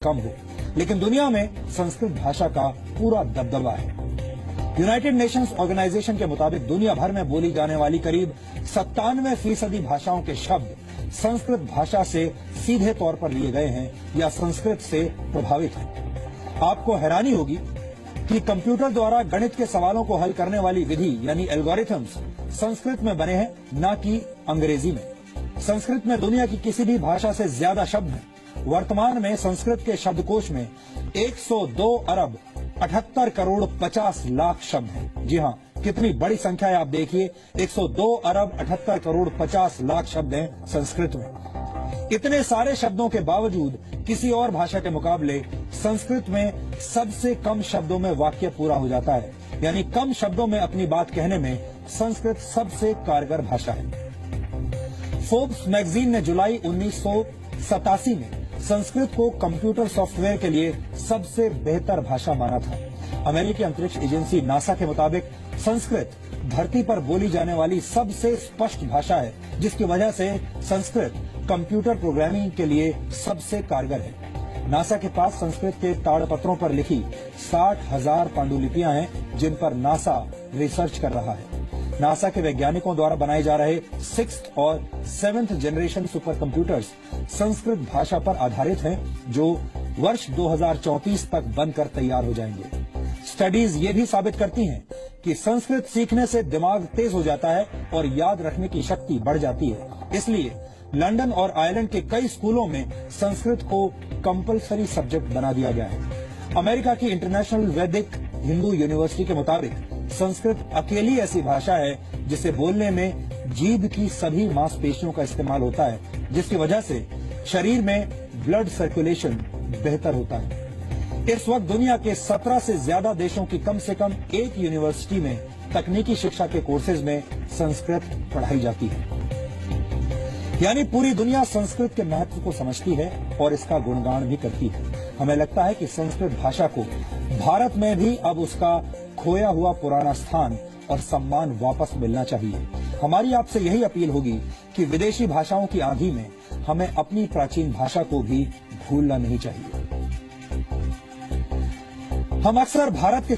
कम हो, लेकिन दुनिया में संस्कृत भाषा का पूरा दबदबा है। यूनाइटेड नेशंस ऑर्गेनाइजेशन के मुताबिक दुनिया भर में बोली जाने वाली करीब 97% भाषाओं के शब्द संस्कृत भाषा से सीधे तौर पर लिए गए हैं या संस्कृत से प्रभावित हैं। आपको हैरानी होगी कि कंप्यूटर द्वारा गणित के सवालों को हल करने वाली विधि यानी एल्गोरिथम्स संस्कृत में बने हैं, न कि अंग्रेजी में। संस्कृत में दुनिया की किसी भी भाषा से ज्यादा शब्द हैं। वर्तमान में संस्कृत के शब्दकोश में 102 अरब 78 करोड़ 50 लाख शब्द हैं। जी हाँ, कितनी बड़ी संख्या है आप देखिए, 102 अरब 78 करोड़ 50 लाख शब्द हैं संस्कृत में। इतने सारे शब्दों के बावजूद किसी और भाषा के मुकाबले संस्कृत में सबसे कम शब्दों में वाक्य पूरा हो जाता है, यानी कम शब्दों में अपनी बात कहने में संस्कृत सबसे कारगर भाषा है। फोर्ब्स मैगजीन ने जुलाई 1987 में संस्कृत को कंप्यूटर सॉफ्टवेयर के लिए सबसे बेहतर भाषा माना था। अमेरिकी अंतरिक्ष एजेंसी नासा के मुताबिक संस्कृत धरती पर बोली जाने वाली सबसे स्पष्ट भाषा है, जिसकी वजह से संस्कृत कंप्यूटर प्रोग्रामिंग के लिए सबसे कारगर है। नासा के पास संस्कृत के ताड़पत्रों पर लिखी 60,000 पांडुलिपियां हैं, जिन पर नासा रिसर्च कर रहा है। नासा के वैज्ञानिकों द्वारा बनाए जा रहे 6th और 7th generation super computers Sanskrit भाषा पर आधारित हैं, जो वर्ष 2034 तक बनकर तैयार हो जाएंगे। स्टडीज ये भी साबित करती हैं कि संस्कृत सीखने से दिमाग तेज हो जाता है और याद रखने की शक्ति बढ़ जाती है। इसलिए लंदन और आयरलैंड के कई स्कूलों में संस्कृत को कंपलसरी सब्जेक्ट बना दिया गया है। अमेरिका की इंटरनेशनल वैदिक हिंदू यूनिवर्सिटी के मुताबिक संस्कृत अकेली ऐसी भाषा है जिसे बोलने में जीभ की सभी मांसपेशियों का इस्तेमाल होता है, जिसकी वजह से शरीर में ब्लड सर्कुलेशन बेहतर होता है। इस वक्त दुनिया के 17 से ज्यादा देशों की कम से कम एक यूनिवर्सिटी में तकनीकी शिक्षा के कोर्सेज में संस्कृत पढ़ाई जाती है। यानी पूरी दुनिया संस्कृत के महत्व को समझती है और इसका गुणगान भी करती है। हमें लगता है कि संस्कृत भाषा को भारत में भी अब उसका खोया हुआ पुराना स्थान और सम्मान वापस मिलना चाहिए। हमारी आपसे यही अपील होगी कि विदेशी भाषाओं की आंधी में हमें अपनी प्राचीन भाषा को भी भूलना नहीं चाहिए। हम अक्सर भारत के